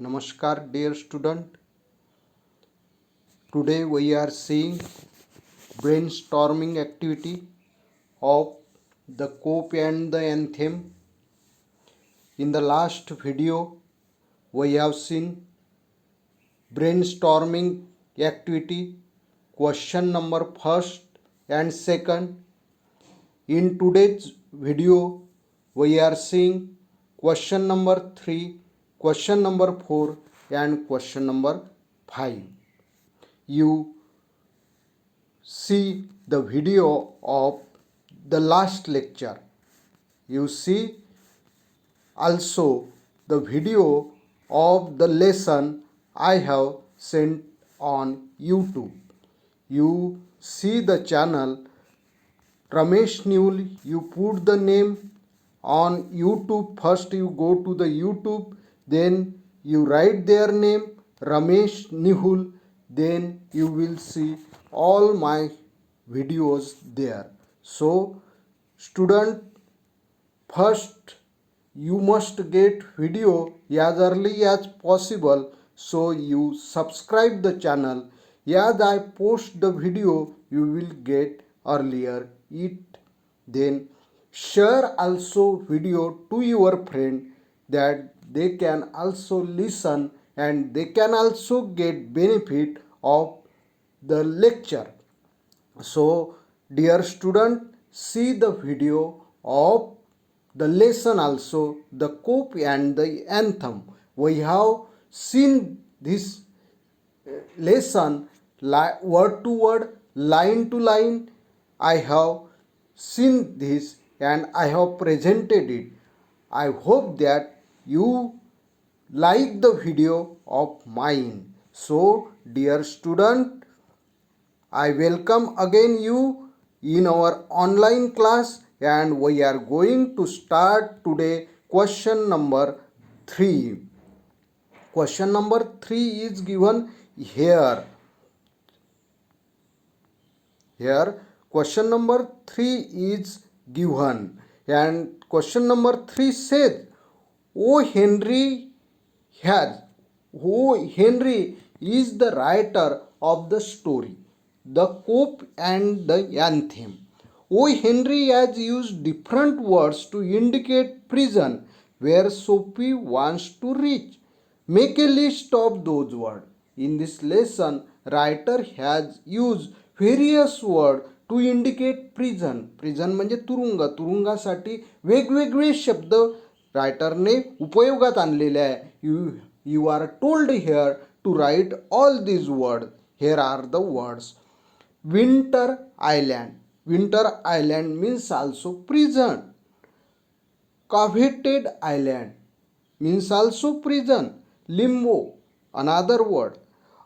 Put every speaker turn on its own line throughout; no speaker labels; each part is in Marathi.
Namaskar dear student. Today we are seeing brainstorming activity of the cope and the anthem. In the last video we have seen brainstorming activity question number first and second. In today's video we are seeing question number 3, question number 4 and question number 5. You see the video of the last lecture. You see also the video of the lesson I have sent on YouTube. You see the channel Ramesh Newell. You put the name on YouTube. First you go to the YouTube, then you write their name Ramesh Newell, then you will see all my videos there. So student, first you must get video as early as possible, so you subscribe the channel. As I post the video you will get earlier it. Then share also video to your friend that they can also listen and they can also get benefit of the lecture. So dear student, see the video of the lesson also, the cope and the anthem. We have seen this lesson word to word, line to line. I have seen this and I have presented it. I hope that you like the video of mine. So dear student, I welcome again you in our online class, and we are going to start today question number 3. Question number 3 is given here. Here question number 3 is given, and question number 3 says, O. Henry is the writer of the story, the cope and the anthem. O. Henry has used different words to indicate prison where Sophie wants to reach. Make a list of those words. In this lesson, writer has used various words to indicate prison. Prison म्हणजे तुरुंग. तुरुंगासाठी वेगवेगळे शब्द रायटरने उपयोगात आणलेले आहे. You are told here to write all these words. Here are the words. Winter Island. Winter Island means also prison. Coveted Island means also prison. Limbo, another word.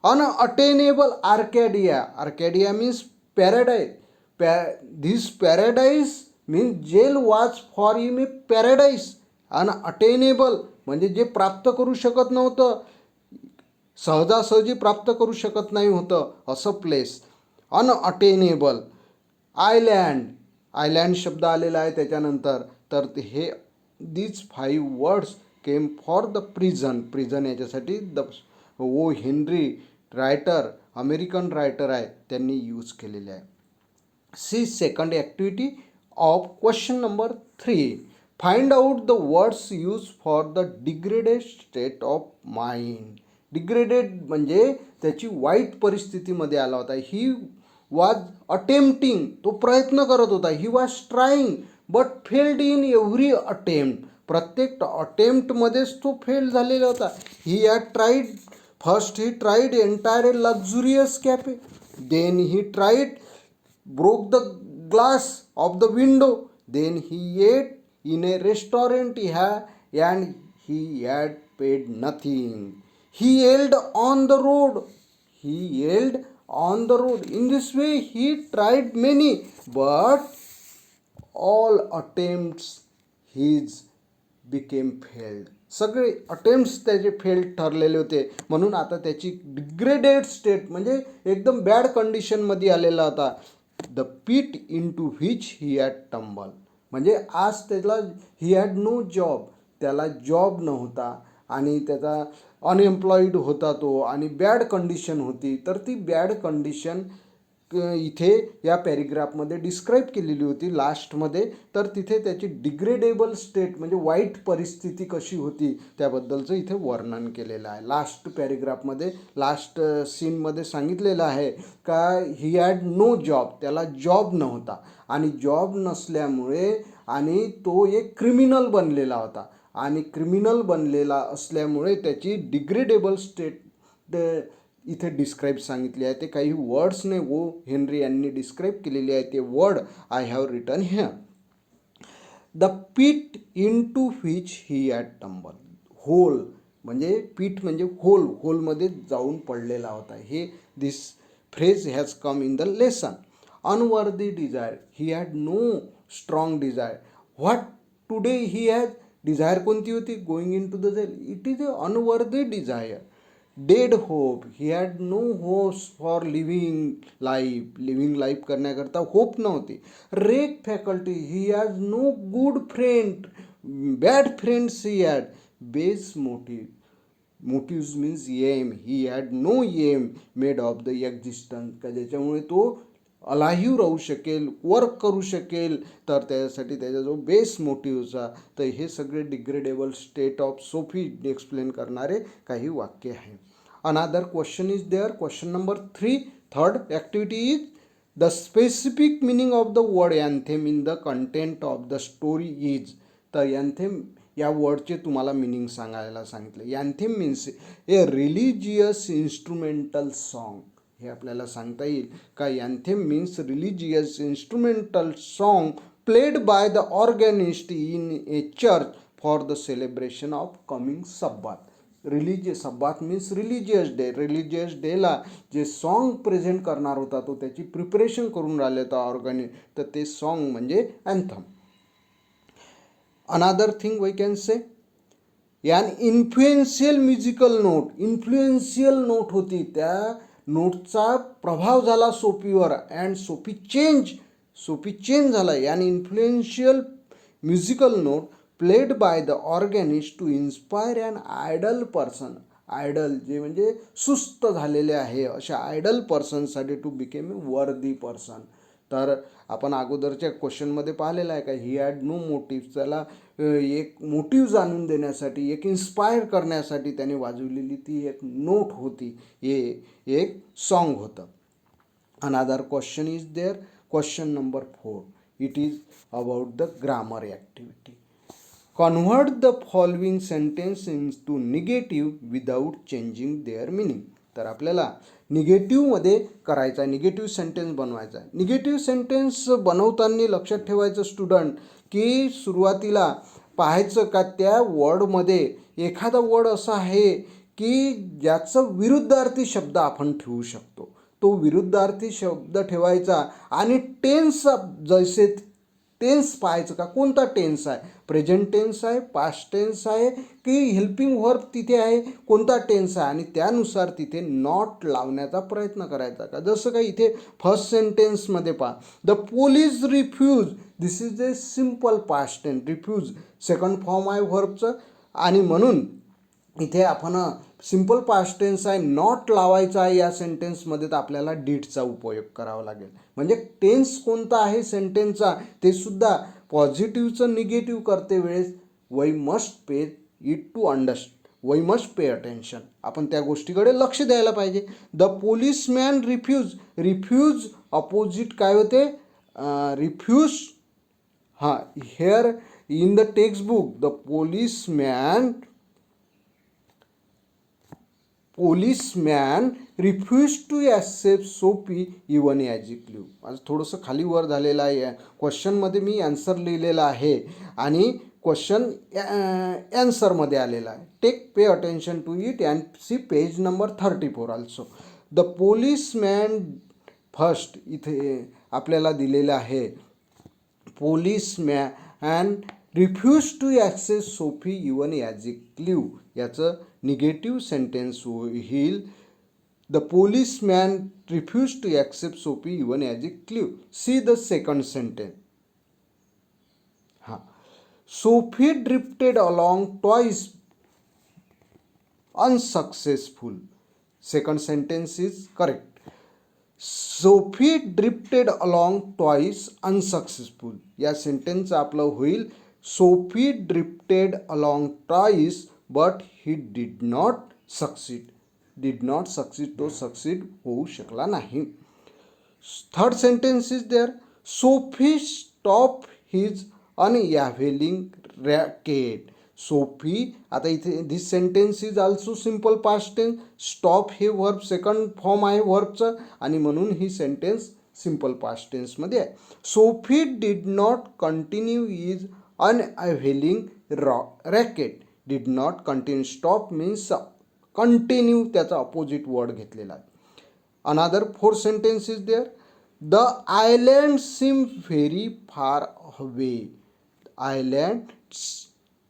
Unattainable Arcadia. Arcadia means paradise. This paradise means jail was for him a paradise. Unattainable म्हणजे जे प्राप्त करू शकत नव्हतं, सहजासहजी प्राप्त करू शकत नाही होतं असं प्लेस. अनअटेनेबल. आयलँड शब्द आलेला आहे त्याच्यानंतर. तर हे these 5 words came for the prison याच्यासाठी O Henry writer, American writer आहे, त्यांनी यूज केलेले आहे. See second activity of question number 3. Find out the words use for the degraded state of mind. Degraded म्हणजे त्याची वाईट परिस्थितीमध्ये आला होता. ही वॉज अटेम्प्टिंग, तो प्रयत्न करत होता. He was trying but failed in every attempt. प्रत्येक अटेम्प्टमध्येच तो फेल झालेला होता. He had tried. First he tried entire a luxurious cafe. Then he tried broke the glass of the window. Then he ate in a restaurant and he had paid nothing. He yelled on the road. In this way he tried many, but all attempts his became failed. सगळे अटेम्प्ट्स त्याचे फेल्ड ठरलेले होते. म्हणून आता त्याची डिग्रेडेड स्टेट म्हणजे एकदम बॅड कंडिशनमध्ये आलेला होता. The pit into which he had tumble म्हणजे आज त्याला ही हॅड नो जॉब, त्याला जॉब नव्हता आणि त्याचा अनएम्प्लॉईड होता तो आणि बॅड कंडिशन होती, तर ती बॅड कंडिशन इथे या पॅरेग्राफमध्ये डिस्क्राईब केलेली होती लास्टमध्ये. तर तिथे त्याची डिग्रेडेबल स्टेट म्हणजे वाईट परिस्थिती कशी होती त्याबद्दलचं इथे वर्णन केलेलं आहे. लास्ट पॅरेग्राफमध्ये लास्ट सीनमध्ये सांगितलेलं आहे का ही हॅड नो जॉब, त्याला जॉब नव्हता आणि जॉब नसल्यामुळे आणि तो एक क्रिमिनल बनलेला होता आणि क्रिमिनल बनलेला असल्यामुळे त्याची डिग्रेडेबल स्टेट इथे डिस्क्राईब सांगितले आहे. ते काही वर्ड्सने हेनरी यांनी डिस्क्राईब केलेले आहे. ते word I have written here. The pit into which he had tumble. Hole म्हणजे पीट म्हणजे होल, होलमध्ये जाऊन पडलेला होता. हे this phrase has come in the lesson. Unworthy desire, he had no strong desire. What today he has, desire कोणती होती, going into the jail. It is a unworthy desire. Dead hope, he had no hopes for living life करण्याकरता होप नव्हती. Rake faculty, he has no good friend, bad friends he had. Base motives means aim, he had no aim made of the existence, का ज्याच्यामुळे तो अलाईव्ह राहू शकेल, वर्क करू शकेल, तर त्याच्यासाठी त्याचा बेस मोटिव्हचा. तर हे सगळे degradable state of Sophie explain करणारे काही वाक्य आहे. Another question is there. Question number 3, third activity is the specific meaning of the word anthem in the content of the story is. तर अँथेम या वर्डचे तुम्हाला मिनिंग सांगायला सांगितलं. Anthem means a religious instrumental song. हे आपल्याला सांगता येईल का anthem means religious instrumental song played by the organist in a church for the celebration of coming Sabbath. Religious, Sabbath means religious day. रिलिजियस डेला जे सॉन्ग प्रेझेंट करणार होता तो त्याची प्रिपरेशन करून राहिले होता ऑर्गॅनिस्ट, तर ते सॉन्ग म्हणजे anthem. Another thing we can say यान influential musical note. Influential note होती, त्या नोटचा प्रभाव झाला सोफीवर अँड सोफी चेंज झाला. यान influential musical note played by the organist to inspire an idle person. Idle जे म्हणजे सुस्त झालेले आहे अशा आयडल पर्सनसाठी to became a worthy person. तर आपण अगोदरच्या क्वेश्चनमध्ये पाहिलेलं आहे का ही हॅड नो मोटिव्ह, त्याला एक मोटिव्ह जाणून देण्यासाठी, एक इन्स्पायर करण्यासाठी त्याने वाजवलेली ती एक नोट होती, हे एक सॉन्ग होतं. Another question is there. Question number 4, it is about the grammar activity. Convert the following sentence into negative without changing their meaning. तर आपल्याला निगेटिव्हमध्ये करायचा आहे, निगेटिव्ह सेंटेन्स बनवायचा आहे. निगेटिव्ह सेंटेन्स बनवताना लक्षात ठेवायचं स्टुडंट की सुरुवातीला पाहायचं का त्या वर्डमध्ये एखादा वर्ड असा आहे की ज्याचं विरुद्धार्थी शब्द आपण ठेवू शकतो. तो विरुद्धार्थी शब्द ठेवायचा आणि टेन्स, जैसे टेन्स पाहायचं का कोणता टेन्स आहे, प्रेझेंट टेन्स आहे, पास्ट टेन्स आहे की हेल्पिंग वर्ब तिथे आहे, कोणता टेन्स आहे, आणि त्यानुसार तिथे नॉट लावण्याचा प्रयत्न करायचा का. जसं का इथे फर्स्ट सेंटेन्समध्ये पहा, the police refuse, this is a simple past tense. Refuse second form आहे व्हर्बचं आणि म्हणून इथे आपण सिम्पल पास्ट टेन्स आहे, नॉट लावायचा आहे या सेंटेन्समध्ये, तर आपल्याला डीडचा उपयोग करावा लागेल. म्हणजे टेन्स कोणता आहे सेंटेन्सचा ते सुद्धा पॉझिटिव्हचं निगेटिव्ह करते वेळेस we must pay it to we must pay attention. आपण त्या गोष्टीकडे लक्ष द्यायला पाहिजे. द पोलिसमॅन रिफ्यूज अपोजिट काय होते, रिफ्यूज. हां, here in the textbook the policeman refuse to accept Sophie even as it live. आज थोडंसं खाली वर झालेलं आहे. क्वेश्चनमध्ये मी ॲन्सर लिहिलेला आहे आणि क्वेश्चन ॲन्सरमध्ये आलेला आहे. Pay attention to it and see page number 34 also. The policeman first इथे आपल्याला दिलेलं आहे, policeman refuse to access Sophie even as it live. याचं निगेटिव्ह सेंटेन्स होईल the policeman refuse to accept Sophie even as it live. See the second sentence. हां, Sophie drifted along twice unsuccessful. Second sentence is correct. Sophie drifted along twice unsuccessful. या सेंटेन्स आपलं होईल Sophie drifted along twice but he did not succeed. Did not succeed, तो succeed होऊ शकला नाही. Third sentence is there. Sophie stopped his unavailing racket. Sophie, आता इथे this sentence is also simple past tense. Stop हे वर्ब सेकंड फॉर्म आहे वर्बचं आणि म्हणून ही सेंटेन्स सिम्पल पास्ट टेन्समध्ये आहे. Sophie did not continue his unavailing racket. Did not continue. Stop means continue, त्याचा अपोजिट वर्ड घेतलेला आहे. Another fourth sentence is there. The island seemed very far away. Island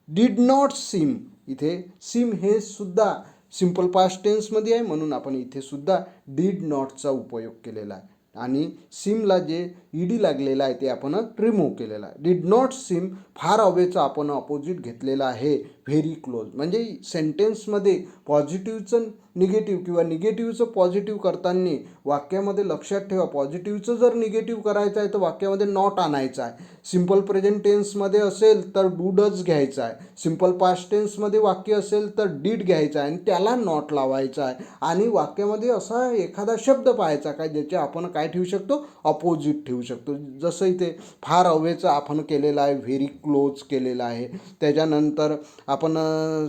did not seem. इथे seem हे सुद्धा सिम्पल पास्ट टेन्समध्ये आहे म्हणून आपण इथे सुद्धा did नॉटचा उपयोग केलेला आहे आणि सीमला जे ईडी लागलेला आहे ते आपण रिमूव्ह केलेला आहे. डिड नॉट सीम फार अवेचा आपण अपोजिट घेतलेला आहे व्हेरी क्लोज. म्हणजे सेंटेन्समध्ये पॉझिटिव्हचं निगेटिव्ह किंवा निगेटिव्हचं पॉझिटिव्ह करताना वाक्यामध्ये लक्षात ठेवा, पॉझिटिव्हचं जर निगेटिव्ह करायचं आहे तर वाक्यामध्ये नॉट आणायचं आहे. सिम्पल प्रेझेंट टेन्समध्ये असेल तर डू डज घ्यायचा आहे. सिम्पल पास्ट टेन्समध्ये वाक्य असेल तर डीड घ्यायचा आहे आणि त्याला नॉट लावायचा आहे. आणि वाक्यामध्ये असा एखादा शब्द पाहायचा काय ज्याचे आपण काय ठेवू शकतो, अपोजिट ठेवू शकतो. जसं इथे फार अवेचा आपण केलेला आहे, व्हेरी क्लोज केलेला आहे. त्याच्यानंतर आपण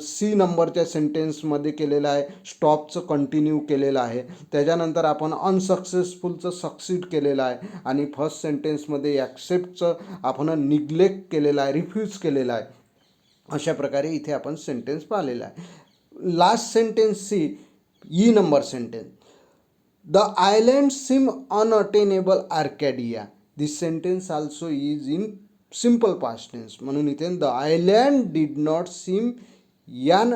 सी नंबरच्या सेंटेन्समध्ये केलेला आहे, स्टॉपचं कंटिन्यू केलेलं आहे. त्याच्यानंतर आपण अनसक्सेसफुलचं सक्सीड केलेलं आहे आणि फर्स्ट सेंटेन्समध्ये ॲक्सेप्टचं आपण निग्लेक्ट केलेलं आहे, रिफ्यूज केलेलं आहे. अशा प्रकारे इथे आपण सेंटेन्स पाहिलेला आहे. Last sentence see, E number sentence. The island seemed unattainable Arcadia. This sentence also is in simple past tense. म्हणून इथे the island did not seem an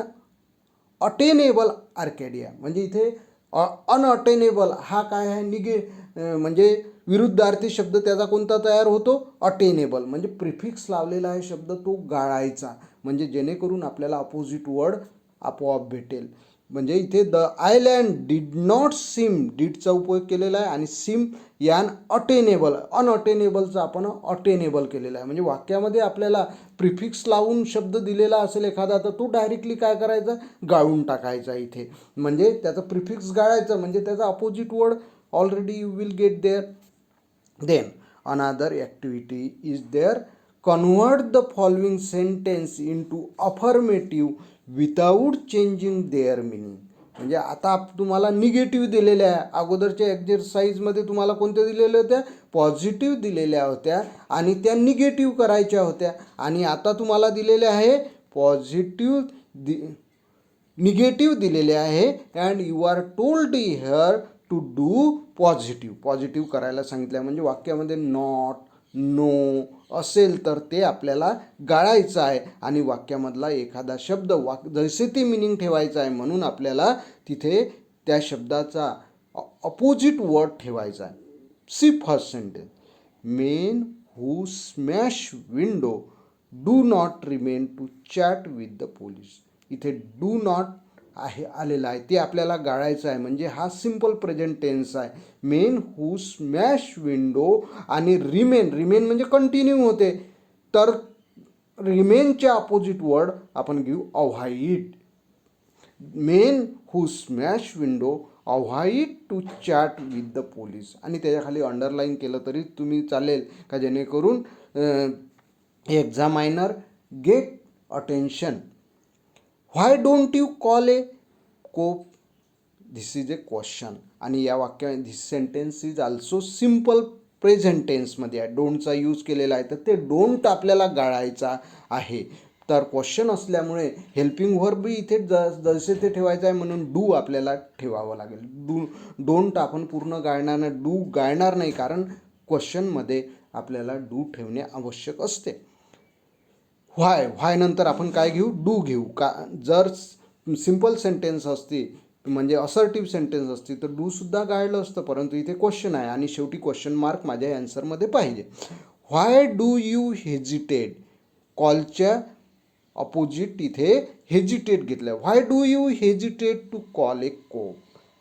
attainable Arcadia. म्हणजे इथे अनअटेनेबल हा काय आहे, म्हणजे विरुद्धार्थी शब्द त्याचा कोणता तयार होतो, अटेनेबल. म्हणजे प्रिफिक्स लावलेला आहे शब्द तो गाळायचा, म्हणजे जेणेकरून आपल्याला अपोजिट वर्ड आपोआप भेटेल. म्हणजे इथे the island did not seem, डीडचा उपयोग केलेला आहे आणि सीम यान अटेनेबल, अनअटेनेबलचा आपण अटेनेबल केलेला आहे. म्हणजे वाक्यामध्ये आपल्याला प्रिफिक्स लावून शब्द दिलेला असेल एखादा तर तो डायरेक्टली काय करायचा, गाळून टाकायचा इथे. म्हणजे त्याचं प्रिफिक्स गाळायचं म्हणजे त्याचा opposite word already you will get there. Then another activity is there. Convert the following sentence into affirmative without changing their meaning. म्हणजे आता तुम्हाला निगेटिव्ह दिलेल्या आहे, अगोदरच्या एक्झरसाइजमध्ये तुम्हाला कोणत्या दिलेल्या होत्या, पॉझिटिव्ह दिलेल्या होत्या आणि त्या निगेटिव्ह करायच्या होत्या. आणि आता तुम्हाला दिलेले आहे पॉझिटिव्ह निगेटिव्ह दिलेले आहे and you are told here to do positive. Positive करायला सांगितलं आहे म्हणजे वाक्यामध्ये नॉट, नो असेल तर ते आपल्याला गाळायचं आहे आणि वाक्यामधला एखादा शब्द जसे ते मिनिंग ठेवायचं आहे म्हणून आपल्याला तिथे त्या शब्दाचा अपोजिट वर्ड ठेवायचा आहे. See first sentence. Men who smash window do not remain to chat with the police. इथे डू नॉट आहे आलेला आहे ते आपल्याला गाळायचं आहे. म्हणजे हा सिम्पल प्रेझेंट टेन्स आहे. मेन हू स्मॅश विंडो आणि रिमेन, रिमेन म्हणजे कंटिन्यू होते तर रिमेनच्या अपोजिट वर्ड आपण घेऊ avoid. Men who smash window avoid to chat with the police. आणि त्याच्याखाली अंडरलाईन केलं तरी तुम्ही चालेल का जेणेकरून examiner get attention. Why don't you call a cop. This is a question. आणि या वाक्या this sentence is also simple present टेन्समध्ये आहे, डोंटचा यूज केलेला आहे तर ते डोंट आपल्याला गाळायचा आहे. तर क्वेश्चन असल्यामुळे हेल्पिंग वर्ब इथे जसे ते ठेवायचं आहे म्हणून डू आपल्याला ठेवावं लागेल. डोंट आपण पूर्ण गाळणार नाही, डू गाळणार नाही कारण क्वेश्चनमध्ये आपल्याला डू ठेवणे आवश्यक असते. व्हाय नंतर आपण काय घेऊ, डू घेऊ. का जर सिम्पल सेंटेन्स असते म्हणजे असर्टिव्ह सेंटेन्स असते तर डूसुद्धा गाळलं असतं, परंतु इथे क्वेश्चन आहे आणि शेवटी क्वेश्चन मार्क माझ्या ॲन्सरमध्ये पाहिजे. Why do you hesitate. कॉलच्या अपोजिट इथे हेजिटेट घेतलं आहे. Why do you hesitate to call a cop,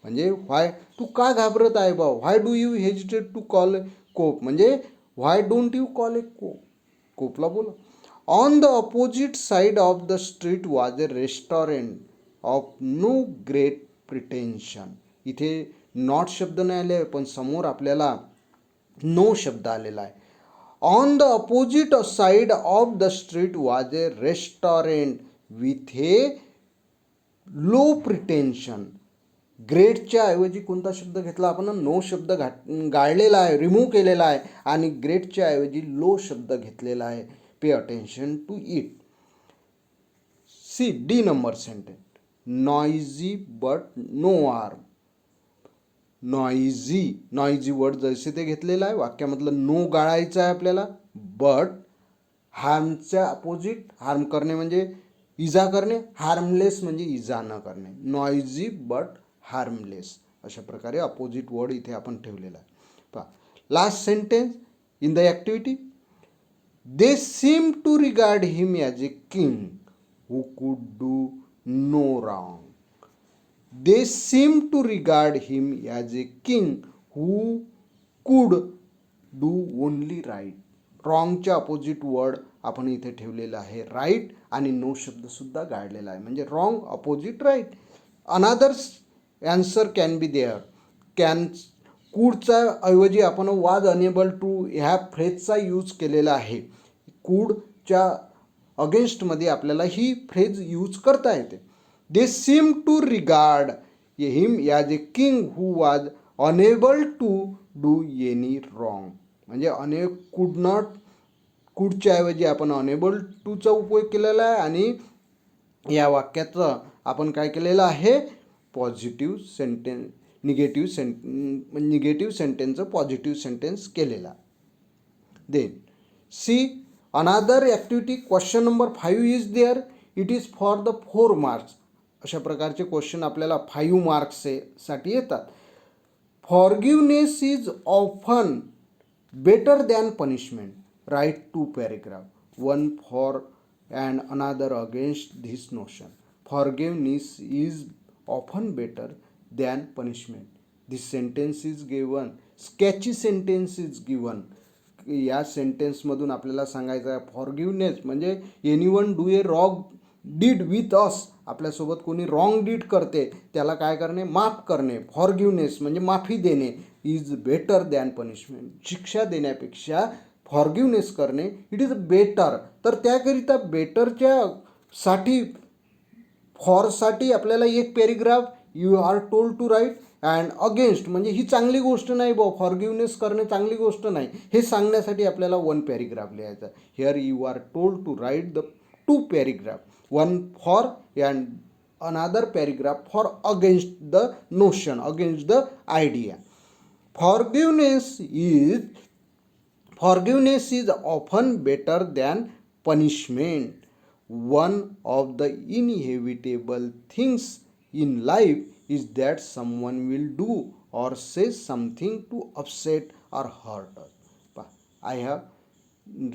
म्हणजे व्हाय तू का घाबरत आहे बा, why do you hesitate to call a cop म्हणजे why don't you call a cop, कोपला बोला. On the opposite side of the street was a restaurant of no great pretension. इथे नॉट शब्द नाही आले, पण समोर आपल्याला नो शब्द आलेला आहे. On the opposite side of the street was a restaurant with a low pretension. ग्रेटच्या ऐवजी कोणता शब्द घेतला आपण, नो शब्द गाळलेला आहे, रिमूव्ह केलेला आहे, आणि ग्रेटच्या ऐवजी लो शब्द घेतलेला आहे. Pay attention to it. See D number sentence, noisy but no harm. Noisy word जसे ते घेतलेलं आहे, वाक्यामधलं नो गाळायचं आहे आपल्याला. बट हार्मच्या अपोजिट, हार्म करणे म्हणजे इजा करणे, हार्मलेस म्हणजे इजा न करणे. नॉइजी बट हार्मलेस, अशा प्रकारे अपोजिट वर्ड इथे आपण ठेवलेला आहे. पहा last sentence in the activity, they seem to regard him as a king who could do no wrong. They seem to regard him as a king who could do only right. रॉंगच्या अपोजिट वर्ड आपण इथे ठेवलेला आहे राईट, आणि नो शब्दसुद्धा गाळलेला आहे, म्हणजे wrong opposite right. Another answer can be there. Can कूडचा ऐवजी आपण वाज अनेबल टू ह्या फ्रेजचा यूज केलेला आहे. कूडच्या अगेन्स्टमध्ये आपल्याला ही फ्रेज यूज करता येते. They seem to regard him as a king who was unable to do any wrong. म्हणजे could not, couldच्या ऐवजी आपण unable toचा उपयोग केलेला आहे, आणि या वाक्याचं आपण काय केलेलं आहे, पॉझिटिव्ह सेंटेन्स, निगेटिव्ह सेंटेन्सचं पॉझिटिव्ह सेंटेन्स केलेला. Then see another activity, question number 5 is there. It is for the 4 marks. अशा प्रकारचे क्वेश्चन आपल्याला 5 मार्क्ससाठी येतात. Forgiveness is often better than punishment. Write 2 paragraph, 1 for and another against this notion. Forgiveness is often better than punishment. This sentence is given. Sketchy sentence is given. या सेंटेन्समधून आपल्याला सांगायचं आहे फॉरगिवनेस म्हणजे anyone do a wrong deed with us. आपल्यासोबत कोणी रॉंग डीड करते त्याला काय करणे, माफ करणे. फॉरगिवनेस म्हणजे माफी देणे. इज बेटर दॅन पनिशमेंट, शिक्षा देण्यापेक्षा फॉरगिवनेस करणे इट इज बेटर. तर त्याकरिता बेटरच्या साठी, फॉरसाठी आपल्याला 1 paragraph you are told to write. And against म्हणजे ही चांगली गोष्ट नाही बा, फॉरगिवनेस करणे चांगली गोष्ट नाही, हे सांगण्यासाठी आपल्याला 1 पॅरेग्राफ लिहायचा. Here you are told to write the 2 paragraph, 1 for and another paragraph for against the notion, against the idea. Forgiveness is often better than punishment. One of the inevitable things in life is that someone will do or say something to upset or hurt us. I have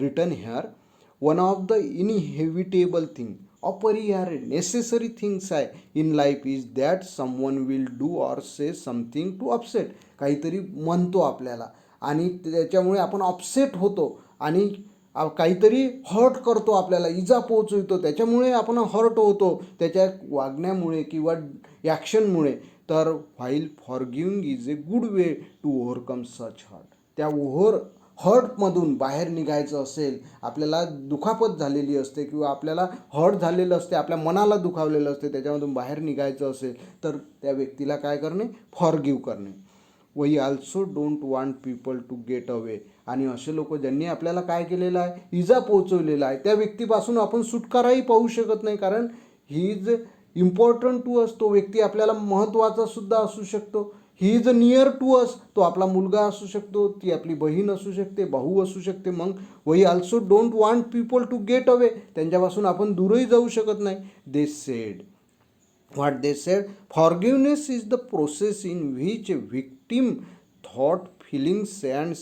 written here, one of the inevitable things, अपरिहार्य नेसेसरी थिंग्स आहे in life is that someone will do or say something to upset. काहीतरी म्हणतो आपल्याला आणि त्याच्यामुळे आपण अपसेट होतो, आणि काहीतरी हर्ट करतो, आपल्याला इजा पोहोचवतो, त्याच्यामुळे आपण हर्ट होतो त्याच्या वागण्यामुळे किंवा ॲक्शनमुळे. तर while forgiving is a good way to overcome such hurt. त्या हर्टमधून बाहेर निघायचं असेल, आपल्याला दुखापत झालेली असते किंवा आपल्याला हर्ट झालेलं असते, आपल्या मनाला दुखावलेलं असते, त्याच्यामधून बाहेर निघायचं असेल तर त्या व्यक्तीला काय करणे, फॉरगिव्ह करणे. We also don't want people to get away. आणि असे लोक ज्यांनी आपल्याला काय केलेलं आहे, इजा पोचवलेला आहे, त्या व्यक्तीपासून आपण सुटकाराही पाहू शकत नाही, कारण he is important to us. तो व्यक्ती आपल्याला महत्त्वाचा सुद्धा असू शकतो. He is near to us. तो आपला मुलगा असू शकतो, ती आपली बहीण असू शकते, भाऊ असू शकते. मग we also don't want people to get away. त्यांच्यापासून आपण दूरही जाऊ शकत नाही. They said, what they said, forgiveness is the process in which a victim thought, feelings and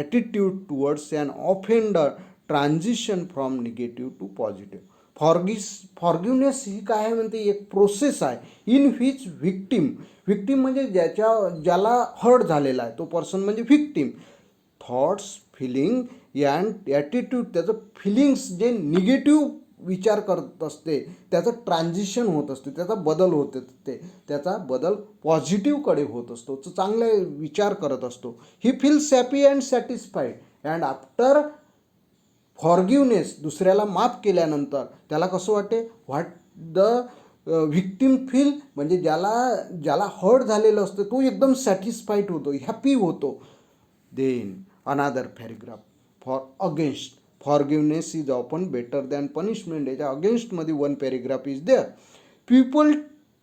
attitude towards an offender transition from negative to positive. Forgiveness ही काय आहे म्हणते, एक प्रोसेस आहे इन व्हिच विक्टीम म्हणजे ज्याला हर्ट झालेला आहे तो पर्सन म्हणजे victim, thoughts feeling and attitude, त्याचं फिलिंग्स जे निगेटिव्ह विचार करत असते त्याचं ट्रान्झिशन होत असते, त्याचा बदल होत असते, त्याचा बदल पॉझिटिव्हकडे होत असतो, तो चांगले विचार करत असतो. He feels happy and satisfied and after forgiveness, दुसऱ्याला माफ केल्यानंतर त्याला कसं वाटते, व्हॉट द व्हिक्टीम फील म्हणजे ज्याला हर्ट झालेलं असतं तो एकदम सॅटिस्फाईड होतो, हॅपी होतो. Then another paragraph for against forgiveness is often better than punishment, याच्या अगेन्स्टमध्ये one paragraph is there. People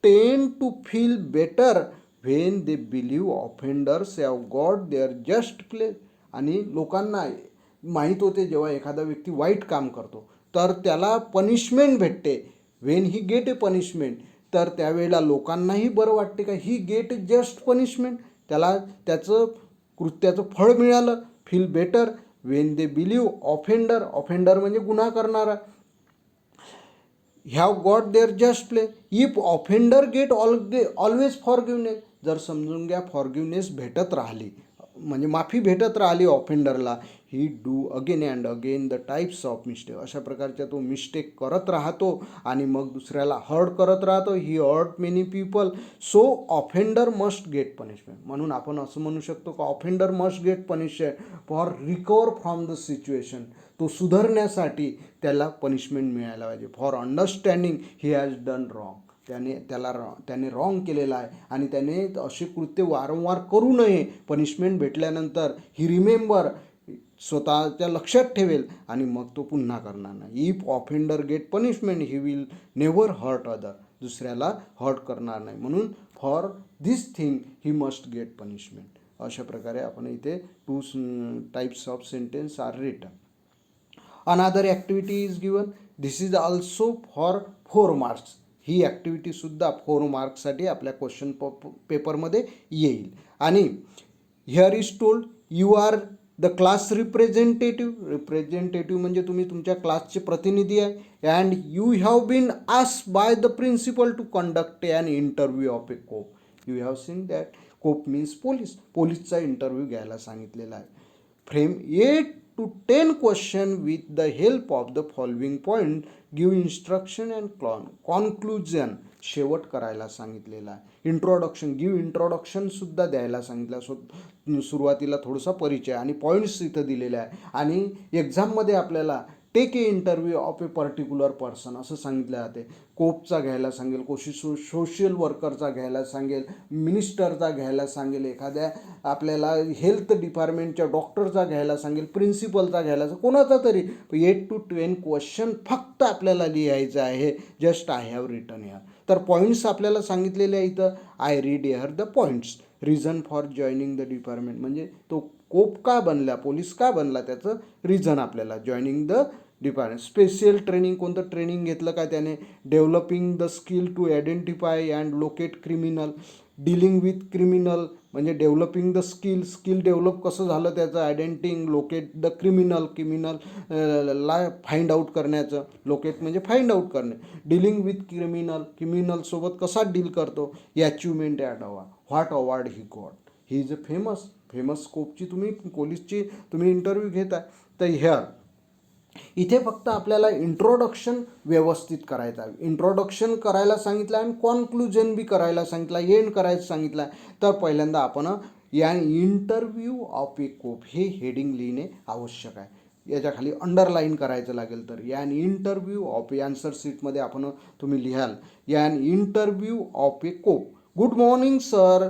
tend to feel better when they believe offenders have got their just place. आणि लोकांना माहीत होते जेव्हा एखादा व्यक्ती वाईट काम करतो तर त्याला पनिशमेंट भेटते, when he get a punishment, तर त्यावेळेला लोकांनाही बरं वाटते का he get a just punishment, त्याला त्याचं कृत्याचं फळ मिळालं. Feel better when they believe offender म्हणजे गुन्हा करणारा, have got their just play. If offender get always forgiveness, जर समजून घ्या फॉरगिवनेस भेटत राहिली म्हणजे माफी भेटत राहिली ऑफेंडरला, he do again and again the types of mistake, अशा प्रकारच्या तो मिस्टेक करत राहतो आणि मग दुसऱ्याला हर्ट करत राहतो. He hurt many people, so offender must get punishment. म्हणून आपण असं म्हणू शकतो की offender must get punishment for recover from the situation, तो सुधारण्यासाठी त्याला पनिशमेंट मिळायला पाहिजे. For understanding he has done wrong, त्याने रॉंग केलेला आहे आणि त्याने असे कृत्य वारंवार करू नये. पनिशमेंट भेटल्यानंतर ही रिमेंबर, स्वतःच्या लक्षात ठेवेल आणि मग तो पुन्हा करणार नाही. If offender get punishment he will never hurt other, दुसऱ्याला हर्ट करणार नाही. म्हणून for this thing he must get punishment. अशा प्रकारे आपण इथे 2 types of sentence are written. Another activity is given, this is also for 4 marks. ही ॲक्टिव्हिटीसुद्धा 4 मार्क्ससाठी आपल्या क्वेश्चन पेपरमध्ये येईल. आणि here is told you are the class representative म्हणजे तुम्ही तुमच्या क्लासचे प्रतिनिधी आहे. And you have been asked by the principal to conduct an interview of a cop. You have seen that cop means पोलीसचा इंटरव्ह्यू घ्यायला सांगितलेला आहे. Frame 8 to 10 question with the help of the following point, give instruction and conclusion, शेवट करायला सांगितलेला आहे. इंट्रोडक्शन, गिव्ह इंट्रोडक्शनसुद्धा द्यायला सांगितलं, सुरुवातीला थोडासा परिचय आणि पॉईंट्स इथं दिलेले आहे. आणि एक्झाममध्ये आपल्याला take a interview of a particular person असं सांगितलं जाते. कोपचा घ्यायला सांगेल, सोशल वर्करचा घ्यायला सांगेल, मिनिस्टरचा घ्यायला सांगेल, एखाद्या आपल्याला हेल्थ डिपार्टमेंटच्या डॉक्टरचा घ्यायला सांगेल, प्रिन्सिपलचा घ्यायला, कोणाचा तरी. 8 to 10 क्वेश्चन फक्त आपल्याला लिहायचं आहे. Just I have written here. तर पॉईंट्स आपल्याला सांगितलेले आहे इथं. I read here the points. Reason for joining the department म्हणजे तो कोप का बनला, पोलीस का बनला, त्याचं रिझन आपल्याला. Joining the department, special training, कोणतं ट्रेनिंग घेतलं काय त्याने. Developing the skill to identify and locate criminal. Dealing with criminal म्हणजे डेव्हलपिंग द स्किल डेव्हलप कसं झालं त्याचं. आयडेंटिंग, लोकेट द क्रिमिनलला फाइंड आउट करण्याचं. लोकेट म्हणजे फाइंड आउट करणे. डीलिंग विथ क्रिमिनलसोबत कसा डील करतो. Achievement at award, what award he got. He is a famous स्कोपची तुम्ही पोलीसची इंटरव्ह्यू घेताय. तर ह्या इथे फक्त आपल्याला इंट्रोडक्शन व्यवस्थित करायचं आहे. इंट्रोडक्शन करायला सांगितलं आणि कॉन्क्लुजन बी करायला सांगितलं, एंड करायचं सांगितलं आहे. तर पहिल्यांदा आपण या इंटरव्ह्यू ऑफ ए कोप हे हेडिंग लिहिणे आवश्यक आहे. याच्या खाली अंडरलाईन करायचं लागेल. तर यान इंटरव्ह्यू ऑफ ए, आन्सर शीटमध्ये आपण तुम्ही लिहाल an interview of a cop. Good morning sir,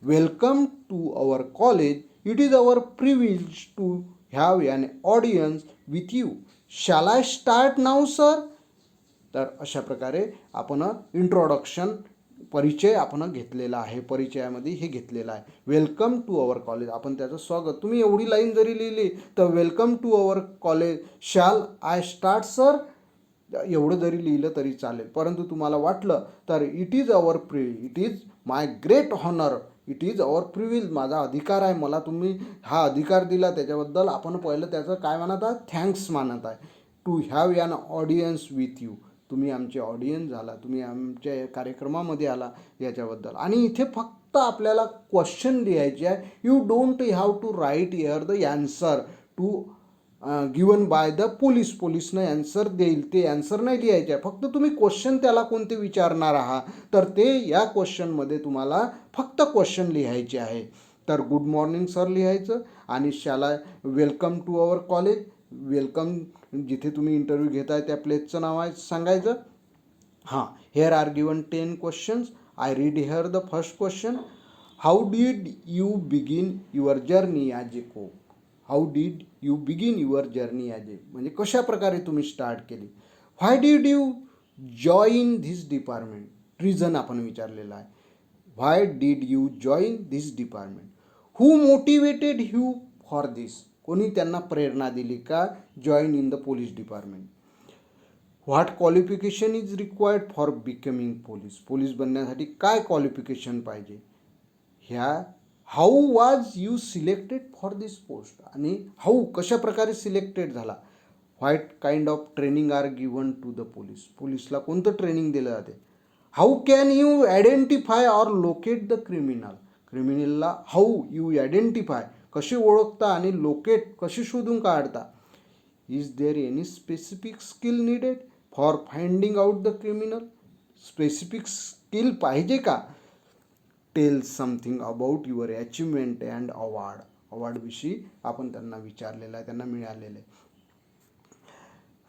welcome to our college. It is our privilege to have an audience with you. Shall I start now sir. तर अशा प्रकारे आपण इंट्रोडक्शन, परिचय आपण घेतलेला आहे. परिचयामध्ये हे घेतलेलं आहे. वेलकम टू अवर कॉलेज, आपण त्याचं स्वागत. तुम्ही एवढी लाईन जरी लिहिली तर welcome to our college, shall I start sir, एवढं जरी लिहिलं तरी चालेल. परंतु तुम्हाला वाटलं तर it is my great honour, it is our privilege, माझा अधिकार आहे, मला तुम्ही हा अधिकार दिला त्याच्याबद्दल आपण पहिलं त्याचं काय म्हणत आहे, थँक्स मानत आहे. To have an audience with you. तुम्ही आमचे ऑडियन्स झाला, तुम्ही आमच्या कार्यक्रमामध्ये आला याच्याबद्दल. आणि इथे फक्त आपल्याला क्वेश्चन लिहायचे आहे. You don't have to write here the answer to given by the police. पोलीसनं ॲन्सर देईल ते ॲन्सर नाही लिहायचे आहे. फक्त तुम्ही क्वेश्चन त्याला कोणते विचारणार आहात तर ते या क्वेश्चनमध्ये तुम्हाला फक्त क्वेश्चन लिहायचे आहे. तर गुड मॉर्निंग सर लिहायचं आणि शाला welcome to our college. Welcome जिथे तुम्ही इंटरव्ह्यू घेताय त्या प्लेसचं नाव आहे सांगायचं. हां, here are given 10 questions. I read here the first question. How did you begin your journey as a cop. How did you begin your journey as a, म्हणजे कशा प्रकारे तुम्ही स्टार्ट केली. Why did you join this department. Reason आपण विचारलेलं आहे. Why did you join this department. Who motivated you for this. कोणी त्यांना प्रेरणा दिली का join in the police department. What qualification is required for becoming police. Police बनण्यासाठी काय क्वालिफिकेशन पाहिजे. ह्या how was you selected for this post. आणि हाऊ कशा प्रकारे सिलेक्टेड झाला. What kind of training are given to the police. पोलीसला कोणतं ट्रेनिंग दिलं जाते. How can you identify or locate the criminal. क्रिमिनलला हाऊ यू आयडेंटिफाय कसे ओळखता आणि लोकेट कसे शोधून काढता. Is there any specific skill needed for finding out the criminal. Specific skill पाहिजे का. Tell something about your achievement and award. अवॉर्डविषयी आपण त्यांना विचारलेलं आहे, त्यांना मिळालेलं आहे.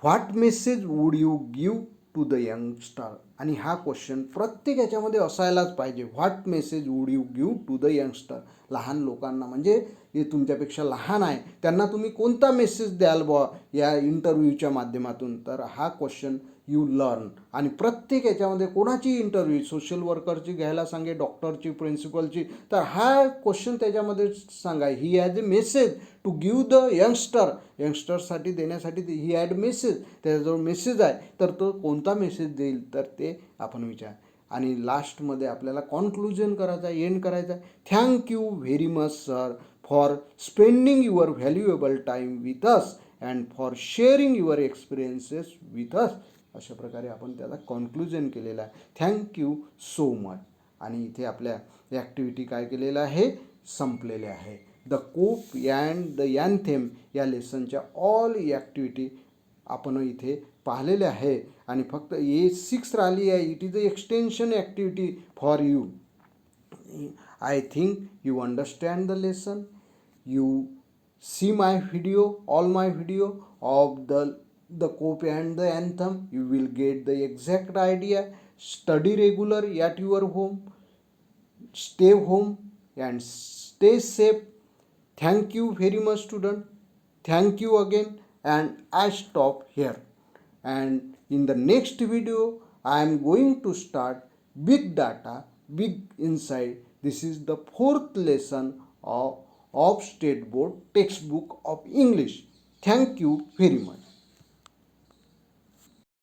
What message would you give to the youngster. आणि हा क्वेश्चन प्रत्येक याच्यामध्ये असायलाच पाहिजे. What message would you give to the youngster. लहान लोकांना म्हणजे जे तुमच्यापेक्षा लहान आहे त्यांना तुम्ही कोणता मेसेज द्याल बुवा या इंटरव्ह्यूच्या माध्यमातून. तर हा क्वेश्चन यू लर्न. आणि प्रत्येक याच्यामध्ये कोणाची इंटरव्ह्यू सोशल वर्करची घ्यायला सांगे, डॉक्टरची, प्रिन्सिपलची, तर हा क्वेश्चन त्याच्यामध्ये सांगा. He has a message to give the youngster. यंगस्टरसाठी देण्यासाठी ही हॅड मेसेज. त्याच्याजवळ मेसेज आहे तर तो कोणता मेसेज देईल तर ते आपण विचार. आणि लास्टमध्ये आपल्याला कॉन्क्लुजन करायचं आहे, एंड करायचं आहे. Thank you very much sir for spending your valuable time with us and for sharing your experiences with us. अशा प्रकारे आपण त्याला कॉन्क्लुजन केलेलं आहे. Thank you so much. आणि इथे आपल्या ॲक्टिव्हिटी काय केलेलं आहे संपलेले आहे. The cop and the anthem या लेसनच्या ऑल ॲक्टिव्हिटी आपण इथे पाहिलेले आहे. आणि फक्त A6 राहिली आहे. It is a extension activity for you. I think you understand the lesson. You see my video, all my video of the cope and the anthem. You will get the exact idea. Study regular at your home. Stay home and stay safe. Thank you very much, student. Thank you again, and I stop here. And in the next video, I am going to start big data, big insight. This is the 4th lesson of State Board textbook of English. Thank you very much.